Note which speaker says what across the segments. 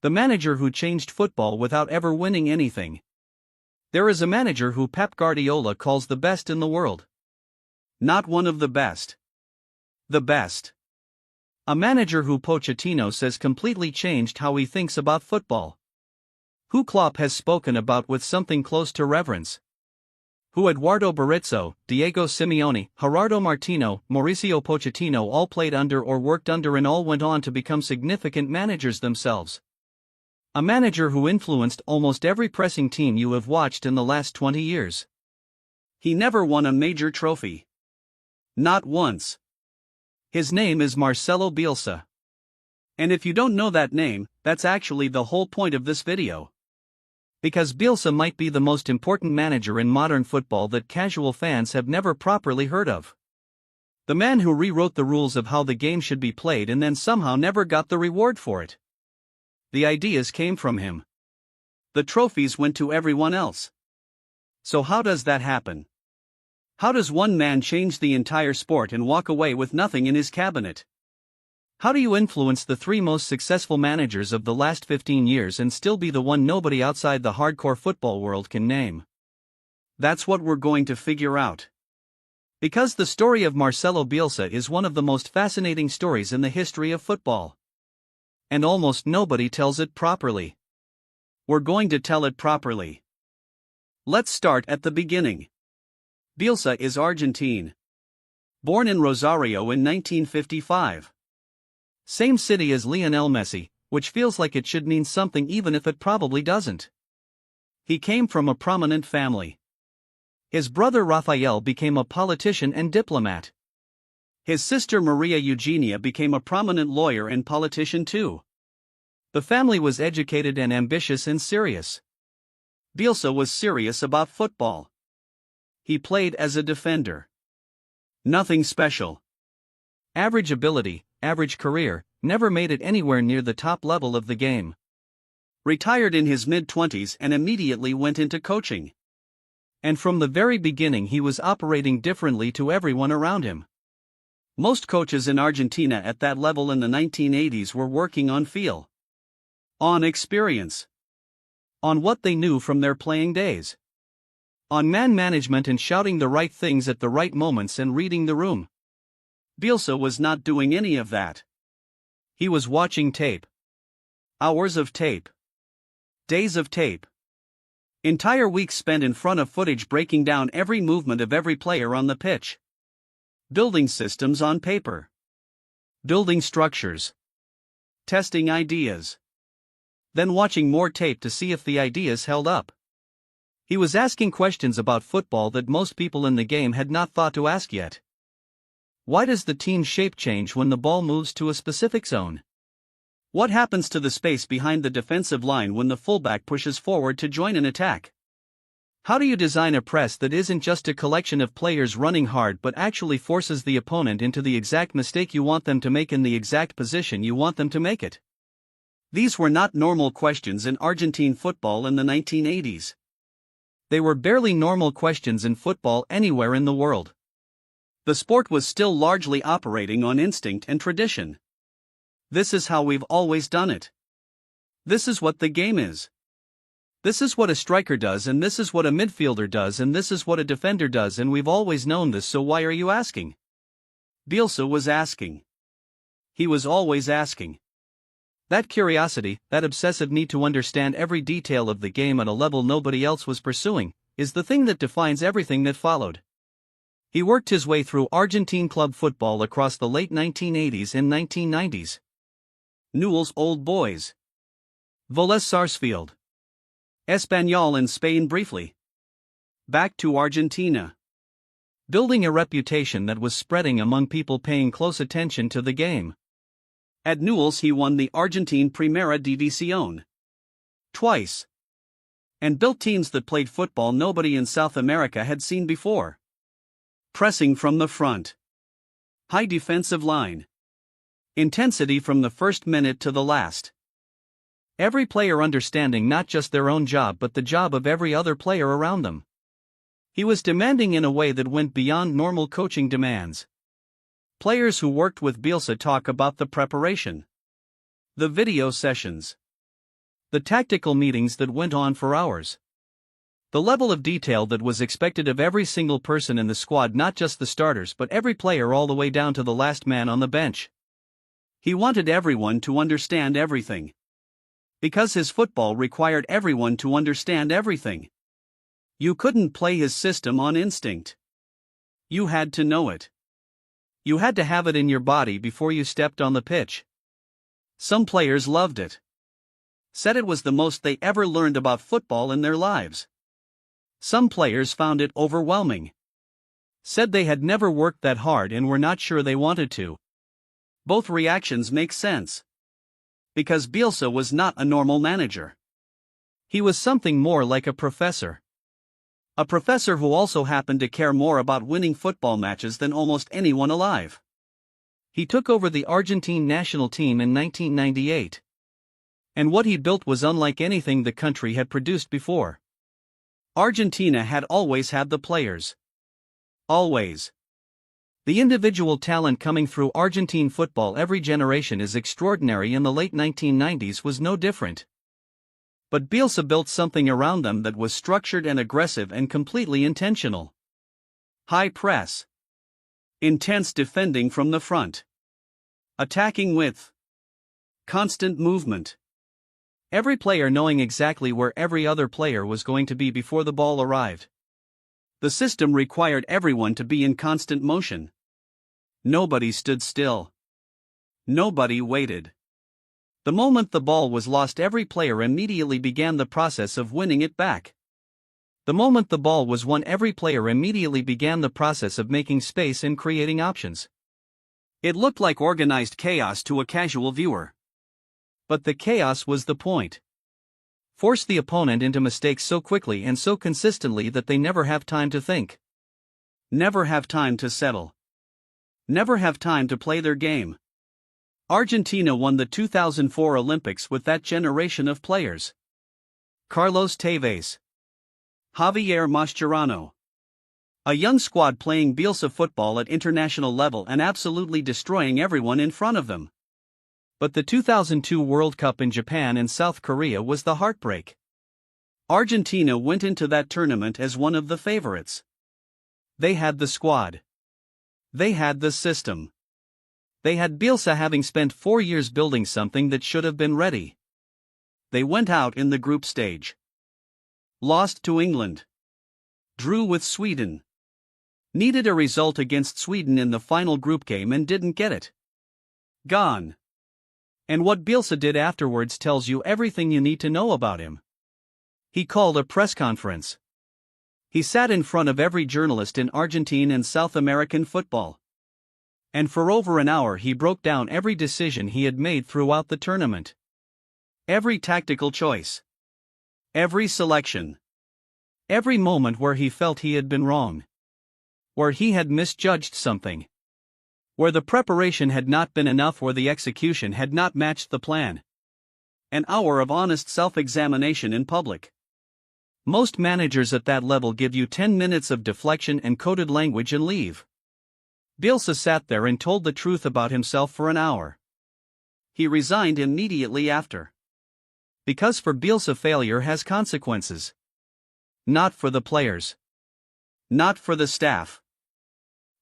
Speaker 1: The manager who changed football without ever winning anything. There is a manager who Pep Guardiola calls the best in the world. Not one of the best. The best. A manager who Pochettino says completely changed how he thinks about football. Who Klopp has spoken about with something close to reverence. Who Eduardo Berizzo, Diego Simeone, Gerardo Martino, Mauricio Pochettino all played under or worked under and all went on to become significant managers themselves. A manager who influenced almost every pressing team you have watched in the last 20 years. He never won a major trophy. Not once. His name is Marcelo Bielsa. And if you don't know that name, that's actually the whole point of this video. Because Bielsa might be the most important manager in modern football that casual fans have never properly heard of. The man who rewrote the rules of how the game should be played and then somehow never got the reward for it. The ideas came from him. The trophies went to everyone else. So how does that happen? How does one man change the entire sport and walk away with nothing in his cabinet? How do you influence the three most successful managers of the last 15 years and still be the one nobody outside the hardcore football world can name? That's what we're going to figure out. Because the story of Marcelo Bielsa is one of the most fascinating stories in the history of football. And almost nobody tells it properly. We're going to tell it properly. Let's start at the beginning. Bielsa is Argentine. Born in Rosario in 1955. Same city as Lionel Messi, which feels like it should mean something even if it probably doesn't. He came from a prominent family. His brother Rafael became a politician and diplomat. His sister Maria Eugenia became a prominent lawyer and politician too. The family was educated and ambitious and serious. Bielsa was serious about football. He played as a defender. Nothing special. Average ability, average career, never made it anywhere near the top level of the game. Retired in his mid-20s and immediately went into coaching. And from the very beginning he was operating differently to everyone around him. Most coaches in Argentina at that level in the 1980s were working on feel. On experience. On what they knew from their playing days. On man management and shouting the right things at the right moments and reading the room. Bielsa was not doing any of that. He was watching tape. Hours of tape. Days of tape. Entire weeks spent in front of footage breaking down every movement of every player on the pitch. Building systems on paper. Building structures. Testing ideas. Then watching more tape to see if the ideas held up. He was asking questions about football that most people in the game had not thought to ask yet. Why does the team's shape change when the ball moves to a specific zone? What happens to the space behind the defensive line when the fullback pushes forward to join an attack? How do you design a press that isn't just a collection of players running hard but actually forces the opponent into the exact mistake you want them to make in the exact position you want them to make it? These were not normal questions in Argentine football in the 1980s. They were barely normal questions in football anywhere in the world. The sport was still largely operating on instinct and tradition. This is how we've always done it. This is what the game is. This is what a striker does and this is what a midfielder does and this is what a defender does and we've always known this, so why are you asking? Bielsa was asking. He was always asking. That curiosity, that obsessive need to understand every detail of the game at a level nobody else was pursuing, is the thing that defines everything that followed. He worked his way through Argentine club football across the late 1980s and 1990s. Newell's Old Boys. Vélez Sarsfield. Espanyol in Spain briefly. Back to Argentina. Building a reputation that was spreading among people paying close attention to the game. At Newell's he won the Argentine Primera División. Twice. And built teams that played football nobody in South America had seen before. Pressing from the front. High defensive line. Intensity from the first minute to the last. Every player understanding not just their own job but the job of every other player around them. He was demanding in a way that went beyond normal coaching demands. Players who worked with Bielsa talk about the preparation. The video sessions. The tactical meetings that went on for hours. The level of detail that was expected of every single person in the squad, not just the starters but every player all the way down to the last man on the bench. He wanted everyone to understand everything. Because his football required everyone to understand everything. You couldn't play his system on instinct. You had to know it. You had to have it in your body before you stepped on the pitch. Some players loved it. Said it was the most they ever learned about football in their lives. Some players found it overwhelming. Said they had never worked that hard and were not sure they wanted to. Both reactions make sense. Because Bielsa was not a normal manager. He was something more like a professor. A professor who also happened to care more about winning football matches than almost anyone alive. He took over the Argentine national team in 1998. And what he built was unlike anything the country had produced before. Argentina had always had the players. Always. The individual talent coming through Argentine football every generation is extraordinary, and the late 1990s was no different. But Bielsa built something around them that was structured and aggressive and completely intentional. High press. Intense defending from the front. Attacking width. Constant movement. Every player knowing exactly where every other player was going to be before the ball arrived. The system required everyone to be in constant motion. Nobody stood still. Nobody waited. The moment the ball was lost, every player immediately began the process of winning it back. The moment the ball was won, every player immediately began the process of making space and creating options. It looked like organized chaos to a casual viewer. But the chaos was the point. Force the opponent into mistakes so quickly and so consistently that they never have time to think. Never have time to settle. Never have time to play their game. Argentina won the 2004 Olympics with that generation of players. Carlos Tevez. Javier Mascherano. A young squad playing Bielsa football at international level and absolutely destroying everyone in front of them. But the 2002 World Cup in Japan and South Korea was the heartbreak. Argentina went into that tournament as one of the favorites. They had the squad. They had the system. They had Bielsa, having spent 4 years building something that should have been ready. They went out in the group stage. Lost to England. Drew with Sweden. Needed a result against Sweden in the final group game and didn't get it. Gone. And what Bielsa did afterwards tells you everything you need to know about him. He called a press conference. He sat in front of every journalist in Argentine and South American football. And for over an hour he broke down every decision he had made throughout the tournament. Every tactical choice. Every selection. Every moment where he felt he had been wrong. Where he had misjudged something. Where the preparation had not been enough, or the execution had not matched the plan. An hour of honest self-examination in public. Most managers at that level give you 10 minutes of deflection and coded language and leave. Bielsa sat there and told the truth about himself for an hour. He resigned immediately after. Because for Bielsa, failure has consequences. Not for the players. Not for the staff.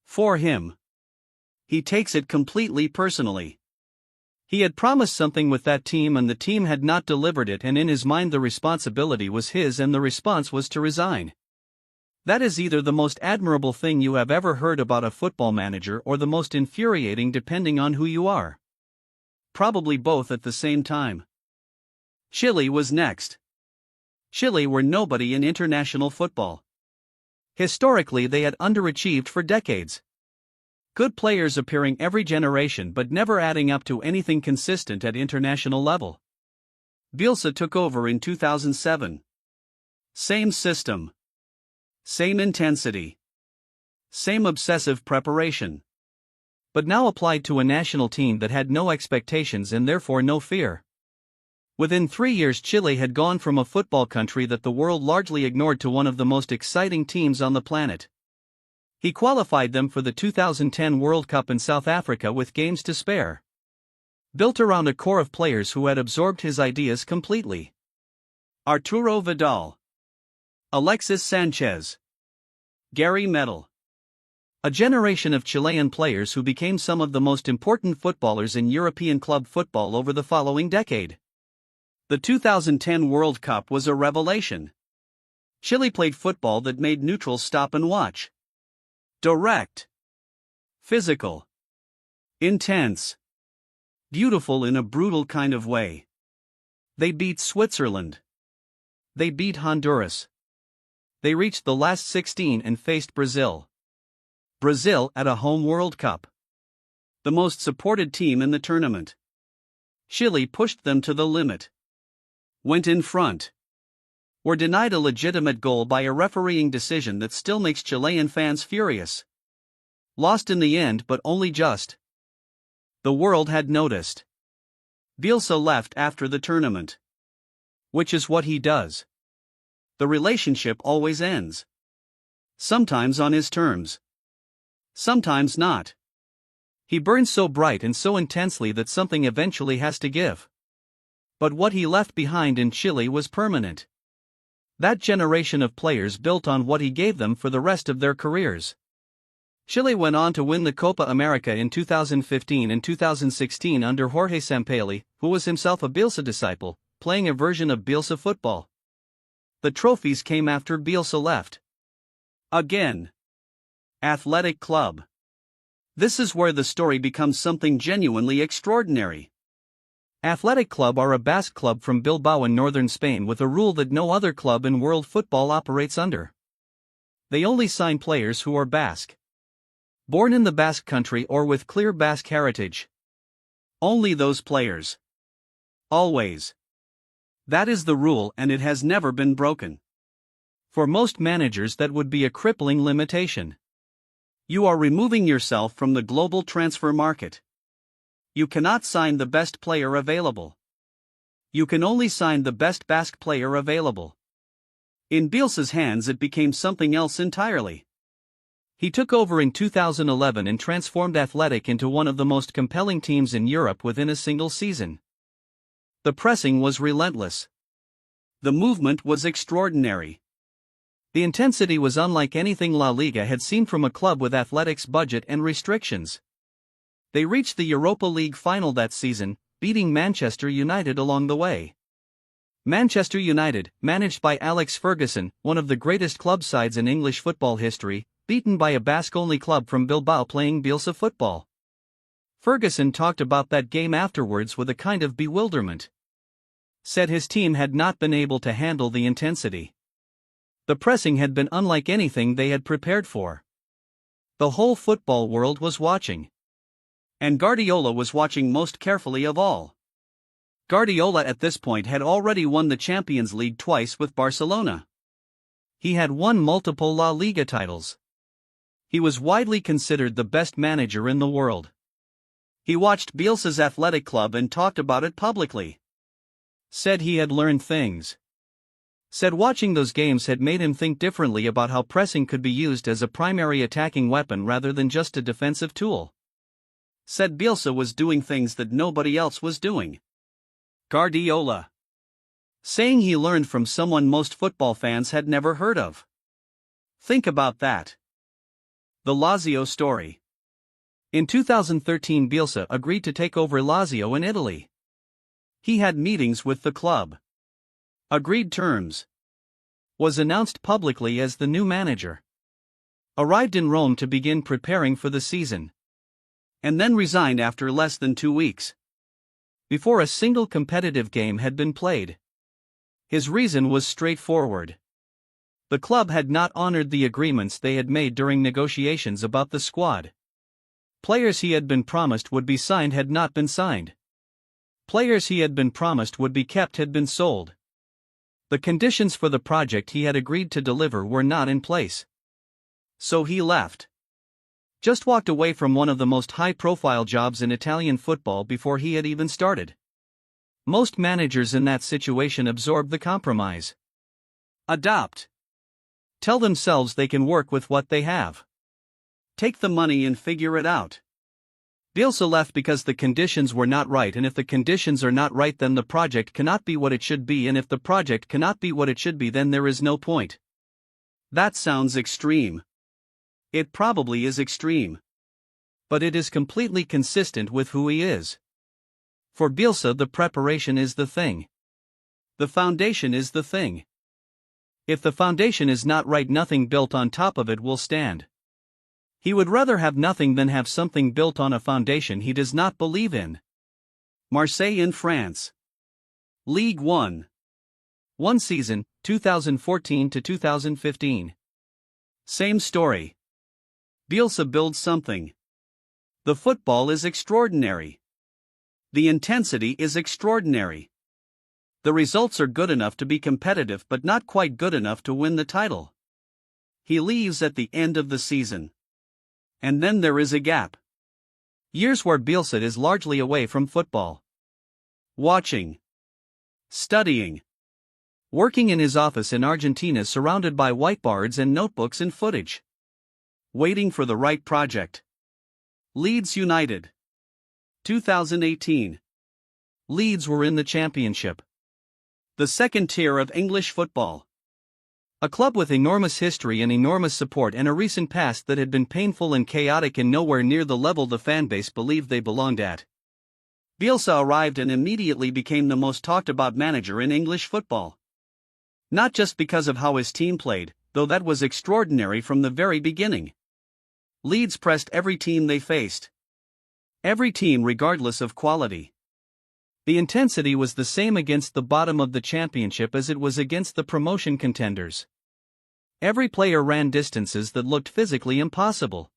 Speaker 1: For him. He takes it completely personally. He had promised something with that team and the team had not delivered it, and in his mind the responsibility was his and the response was to resign. That is either the most admirable thing you have ever heard about a football manager or the most infuriating, depending on who you are. Probably both at the same time. Chile was next. Chile were nobody in international football. Historically they had underachieved for decades. Good players appearing every generation but never adding up to anything consistent at international level. Bielsa took over in 2007. Same system. Same intensity. Same obsessive preparation. But now applied to a national team that had no expectations and therefore no fear. Within 3 years Chile had gone from a football country that the world largely ignored to one of the most exciting teams on the planet. He qualified them for the 2010 World Cup in South Africa with games to spare. Built around a core of players who had absorbed his ideas completely. Arturo Vidal, Alexis Sanchez, Gary Medel. A generation of Chilean players who became some of the most important footballers in European club football over the following decade. The 2010 World Cup was a revelation. Chile played football that made neutrals stop and watch. Direct, physical, intense, beautiful in a brutal kind of way. They beat Switzerland. They beat Honduras. They reached the last 16 and faced Brazil. Brazil at a home World Cup. The most supported team in the tournament. Chile pushed them to the limit. Went in front. Were denied a legitimate goal by a refereeing decision that still makes Chilean fans furious. Lost in the end, but only just. The world had noticed. Bielsa left after the tournament. Which is what he does. The relationship always ends. Sometimes on his terms. Sometimes not. He burns so bright and so intensely that something eventually has to give. But what he left behind in Chile was permanent. That generation of players built on what he gave them for the rest of their careers. Chile went on to win the Copa America in 2015 and 2016 under Jorge Sampaoli, who was himself a Bielsa disciple, playing a version of Bielsa football. The trophies came after Bielsa left. Again. Athletic Club. This is where the story becomes something genuinely extraordinary. Athletic Club are a Basque club from Bilbao in northern Spain with a rule that no other club in world football operates under. They only sign players who are Basque. Born in the Basque country or with clear Basque heritage. Only those players. Always. That is the rule and it has never been broken. For most managers that would be a crippling limitation. You are removing yourself from the global transfer market. You cannot sign the best player available. You can only sign the best Basque player available. In Bielsa's hands it became something else entirely. He took over in 2011 and transformed Athletic into one of the most compelling teams in Europe within a single season. The pressing was relentless. The movement was extraordinary. The intensity was unlike anything La Liga had seen from a club with Athletic's budget and restrictions. They reached the Europa League final that season, beating Manchester United along the way. Manchester United, managed by Alex Ferguson, one of the greatest club sides in English football history, beaten by a Basque-only club from Bilbao playing Bielsa football. Ferguson talked about that game afterwards with a kind of bewilderment. Said his team had not been able to handle the intensity. The pressing had been unlike anything they had prepared for. The whole football world was watching. And Guardiola was watching most carefully of all. Guardiola at this point had already won the Champions League twice with Barcelona. He had won multiple La Liga titles. He was widely considered the best manager in the world. He watched Bielsa's Athletic Club and talked about it publicly. Said he had learned things. Said watching those games had made him think differently about how pressing could be used as a primary attacking weapon rather than just a defensive tool. Said Bielsa was doing things that nobody else was doing. Guardiola. Saying he learned from someone most football fans had never heard of. Think about that. The Lazio story. In 2013 Bielsa agreed to take over Lazio in Italy. He had meetings with the club. Agreed terms. Was announced publicly as the new manager. Arrived in Rome to begin preparing for the season. And then resigned after less than 2 weeks. Before a single competitive game had been played. His reason was straightforward. The club had not honored the agreements they had made during negotiations about the squad. Players he had been promised would be signed had not been signed. Players he had been promised would be kept had been sold. The conditions for the project he had agreed to deliver were not in place. So he left. Just walked away from one of the most high-profile jobs in Italian football before he had even started. Most managers in that situation absorb the compromise. Adopt. Tell themselves they can work with what they have. Take the money and figure it out. Bielsa left because the conditions were not right, and if the conditions are not right then the project cannot be what it should be, and if the project cannot be what it should be then there is no point. That sounds extreme. It probably is extreme. But it is completely consistent with who he is. For Bielsa, the preparation is the thing. The foundation is the thing. If the foundation is not right, nothing built on top of it will stand. He would rather have nothing than have something built on a foundation he does not believe in. Marseille in France. Ligue 1. One season, 2014 to 2015. Same story. Bielsa builds something. The football is extraordinary. The intensity is extraordinary. The results are good enough to be competitive but not quite good enough to win the title. He leaves at the end of the season. And then there is a gap. Years where Bielsa is largely away from football. Watching. Studying. Working in his office in Argentina surrounded by whiteboards and notebooks and footage. Waiting for the right project. Leeds United. 2018. Leeds were in the Championship. The second tier of English football. A club with enormous history and enormous support and a recent past that had been painful and chaotic and nowhere near the level the fanbase believed they belonged at. Bielsa arrived and immediately became the most talked about manager in English football. Not just because of how his team played, though that was extraordinary from the very beginning. Leeds pressed every team they faced. Every team regardless of quality. The intensity was the same against the bottom of the Championship as it was against the promotion contenders. Every player ran distances that looked physically impossible.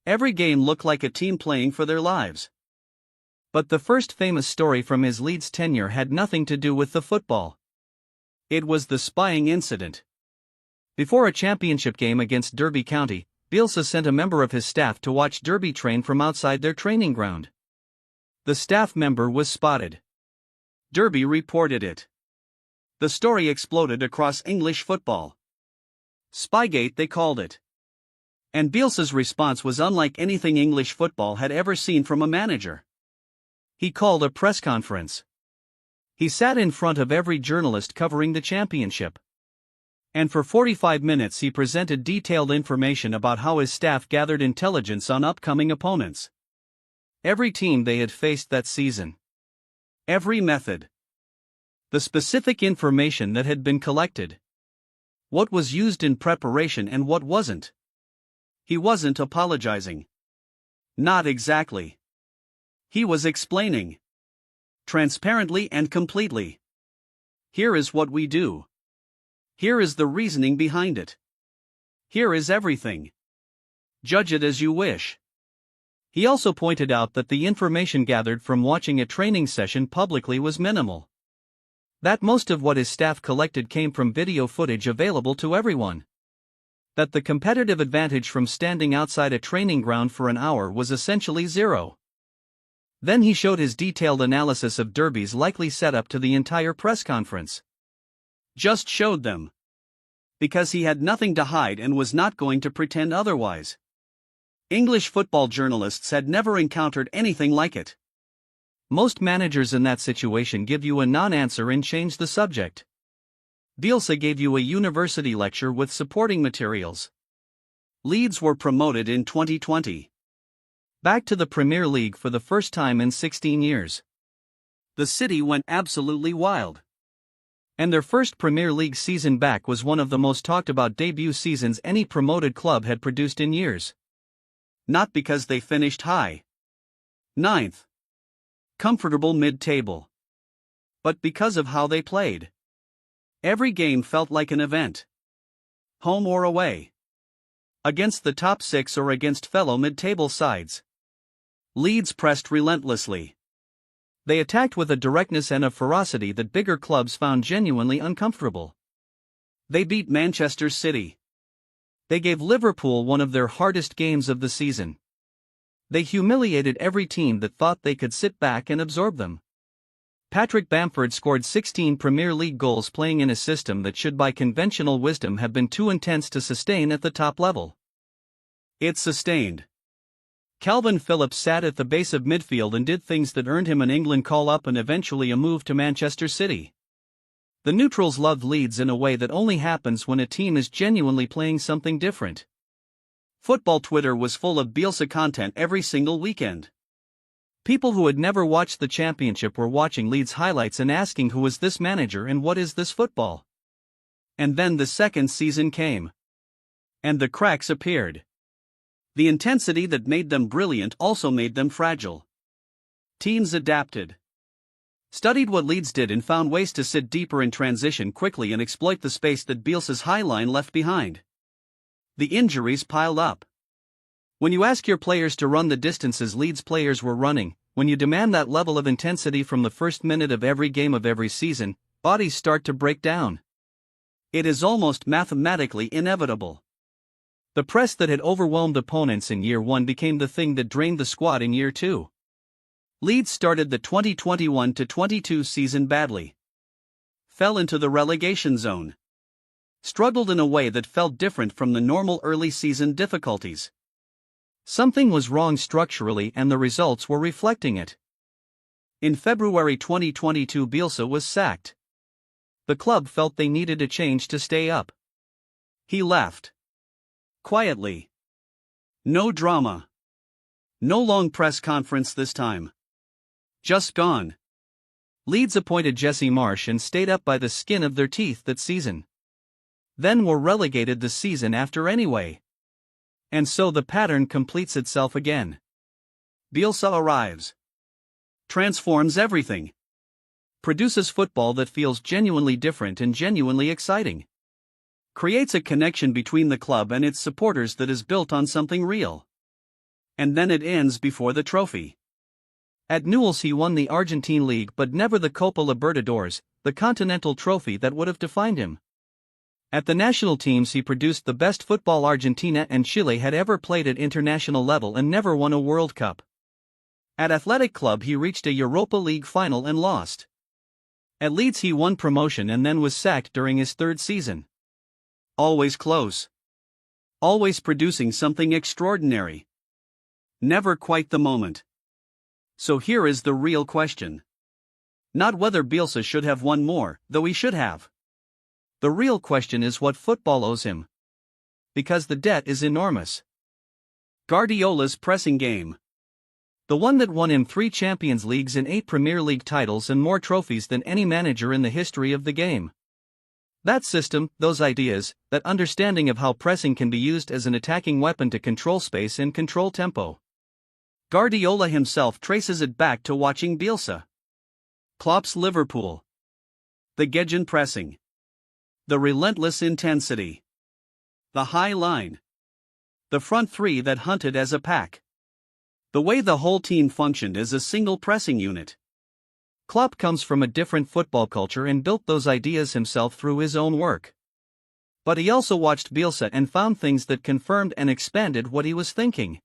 Speaker 1: Every game looked like a team playing for their lives. But the first famous story from his Leeds tenure had nothing to do with the football. It was the spying incident. Before a Championship game against Derby County, Bielsa sent a member of his staff to watch Derby train from outside their training ground. The staff member was spotted. Derby reported it. The story exploded across English football. Spygate they called it. And Bielsa's response was unlike anything English football had ever seen from a manager. He called a press conference. He sat in front of every journalist covering the Championship. And for 45 minutes he presented detailed information about how his staff gathered intelligence on upcoming opponents. Every team they had faced that season. Every method. The specific information that had been collected. What was used in preparation and what wasn't. He wasn't apologizing. Not exactly. He was explaining. Transparently and completely. Here is what we do. Here is the reasoning behind it. Here is everything. Judge it as you wish. He also pointed out that the information gathered from watching a training session publicly was minimal. That most of what his staff collected came from video footage available to everyone. That the competitive advantage from standing outside a training ground for an hour was essentially zero. Then he showed his detailed analysis of Derby's likely setup to the entire press conference. Just showed them. Because he had nothing to hide and was not going to pretend otherwise. English football journalists had never encountered anything like it. Most managers in that situation give you a non-answer and change the subject. Bielsa gave you a university lecture with supporting materials. Leeds were promoted in 2020. Back to the Premier League for the first time in 16 years. The city went absolutely wild. And their first Premier League season back was one of the most talked about debut seasons any promoted club had produced in years. Not because they finished high. 9th. Comfortable mid-table. But because of how they played. Every game felt like an event. Home or away. Against the top 6 or against fellow mid-table sides. Leeds pressed relentlessly. They attacked with a directness and a ferocity that bigger clubs found genuinely uncomfortable. They beat Manchester City. They gave Liverpool one of their hardest games of the season. They humiliated every team that thought they could sit back and absorb them. Patrick Bamford scored 16 Premier League goals playing in a system that should by conventional wisdom have been too intense to sustain at the top level. It sustained. Calvin Phillips sat at the base of midfield and did things that earned him an England call-up and eventually a move to Manchester City. The neutrals loved Leeds in a way that only happens when a team is genuinely playing something different. Football Twitter was full of Bielsa content every single weekend. People who had never watched the championship were watching Leeds highlights and asking who is this manager and what is this football? And then the second season came. And the cracks appeared. The intensity that made them brilliant also made them fragile. Teams adapted. Studied what Leeds did and found ways to sit deeper in transition quickly and exploit the space that Bielsa's high line left behind. The injuries piled up. When you ask your players to run the distances Leeds players were running, when you demand that level of intensity from the first minute of every game of every season, bodies start to break down. It is almost mathematically inevitable. The press that had overwhelmed opponents in year one became the thing that drained the squad in year two. Leeds started the 2021-22 season badly. Fell into the relegation zone. Struggled in a way that felt different from the normal early season difficulties. Something was wrong structurally and the results were reflecting it. In February 2022 Bielsa was sacked. The club felt they needed a change to stay up. He left. Quietly. No drama. No long press conference this time. Just gone. Leeds appointed Jesse Marsch and stayed up by the skin of their teeth that season. Then were relegated the season after anyway. And so the pattern completes itself again. Bielsa arrives. Transforms everything. Produces football that feels genuinely different and genuinely exciting. Creates a connection between the club and its supporters that is built on something real. And then it ends before the trophy. At Newell's he won the Argentine League but never the Copa Libertadores, the continental trophy that would have defined him. At the national teams he produced the best football Argentina and Chile had ever played at international level and never won a World Cup. At Athletic Club he reached a Europa League final and lost. At Leeds he won promotion and then was sacked during his third season. Always close. Always producing something extraordinary. Never quite the moment. So here is the real question. Not whether Bielsa should have won more, though he should have. The real question is what football owes him. Because the debt is enormous. Guardiola's pressing game. The one that won him 3 Champions Leagues and 8 Premier League titles and more trophies than any manager in the history of the game. That system, those ideas, that understanding of how pressing can be used as an attacking weapon to control space and control tempo. Guardiola himself traces it back to watching Bielsa. Klopp's Liverpool. The Gegen pressing. The relentless intensity. The high line. The front three that hunted as a pack. The way the whole team functioned as a single pressing unit. Klopp comes from a different football culture and built those ideas himself through his own work. But he also watched Bielsa and found things that confirmed and expanded what he was thinking.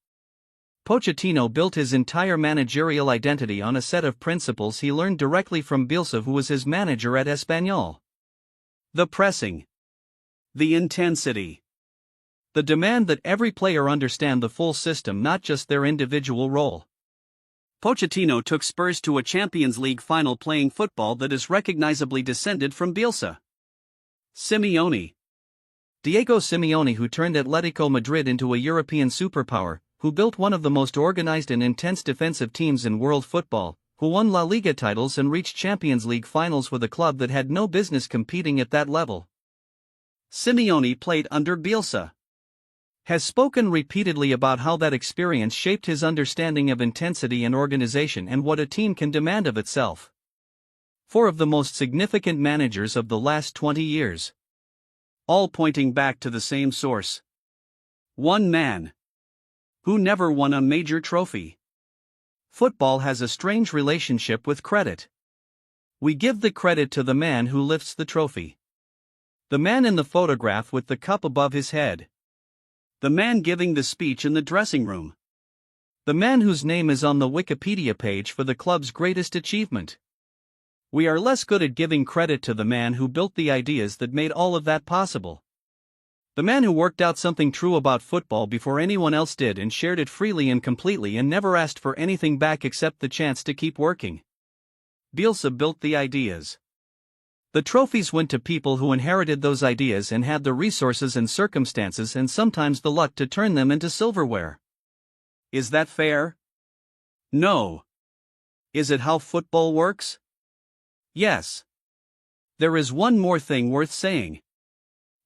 Speaker 1: Pochettino built his entire managerial identity on a set of principles he learned directly from Bielsa, who was his manager at Espanyol. The pressing. The intensity. The demand that every player understand the full system, not just their individual role. Pochettino took Spurs to a Champions League final playing football that is recognizably descended from Bielsa. Simeone. Diego Simeone, who turned Atletico Madrid into a European superpower, who built one of the most organized and intense defensive teams in world football, who won La Liga titles and reached Champions League finals with a club that had no business competing at that level. Simeone played under Bielsa. Has spoken repeatedly about how that experience shaped his understanding of intensity and organization and what a team can demand of itself. 4 of the most significant managers of the last 20 years. All pointing back to the same source. One man. Who never won a major trophy. Football has a strange relationship with credit. We give the credit to the man who lifts the trophy. The man in the photograph with the cup above his head. The man giving the speech in the dressing room. The man whose name is on the Wikipedia page for the club's greatest achievement. We are less good at giving credit to the man who built the ideas that made all of that possible. The man who worked out something true about football before anyone else did and shared it freely and completely and never asked for anything back except the chance to keep working. Bielsa built the ideas. The trophies went to people who inherited those ideas and had the resources and circumstances and sometimes the luck to turn them into silverware. Is that fair? No. Is it how football works? Yes. There is one more thing worth saying.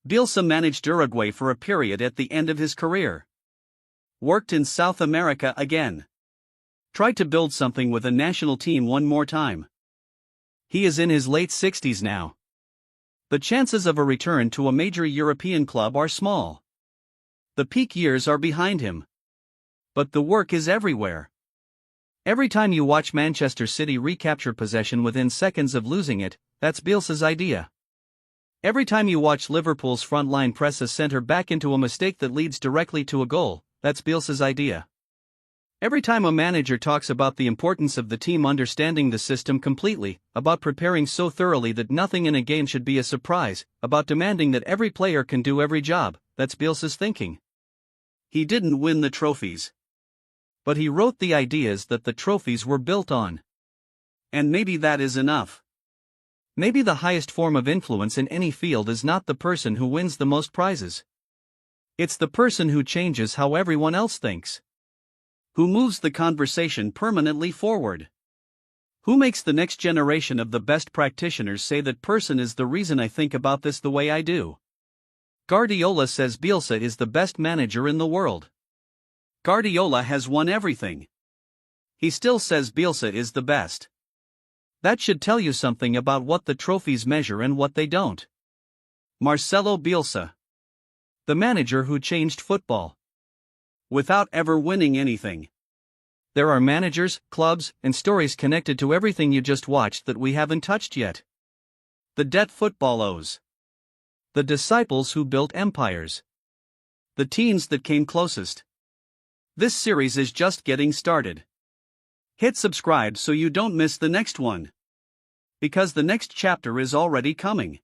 Speaker 1: Bielsa managed Uruguay for a period at the end of his career. Worked in South America again. Tried to build something with a national team one more time. He is in his late 60s now. The chances of a return to a major European club are small. The peak years are behind him. But the work is everywhere. Every time you watch Manchester City recapture possession within seconds of losing it, that's Bielsa's idea. Every time you watch Liverpool's front line press a centre back into a mistake that leads directly to a goal, that's Bielsa's idea. Every time a manager talks about the importance of the team understanding the system completely, about preparing so thoroughly that nothing in a game should be a surprise, about demanding that every player can do every job, that's Bielsa's thinking. He didn't win the trophies. But he wrote the ideas that the trophies were built on. And maybe that is enough. Maybe the highest form of influence in any field is not the person who wins the most prizes. It's the person who changes how everyone else thinks. Who moves the conversation permanently forward. Who makes the next generation of the best practitioners say that person is the reason I think about this the way I do. Guardiola says Bielsa is the best manager in the world. Guardiola has won everything. He still says Bielsa is the best. That should tell you something about what the trophies measure and what they don't. Marcelo Bielsa. The manager who changed football. Without ever winning anything. There are managers, clubs, and stories connected to everything you just watched that we haven't touched yet. The debt football owes. The disciples who built empires. The teams that came closest. This series is just getting started. Hit subscribe so you don't miss the next one. Because the next chapter is already coming.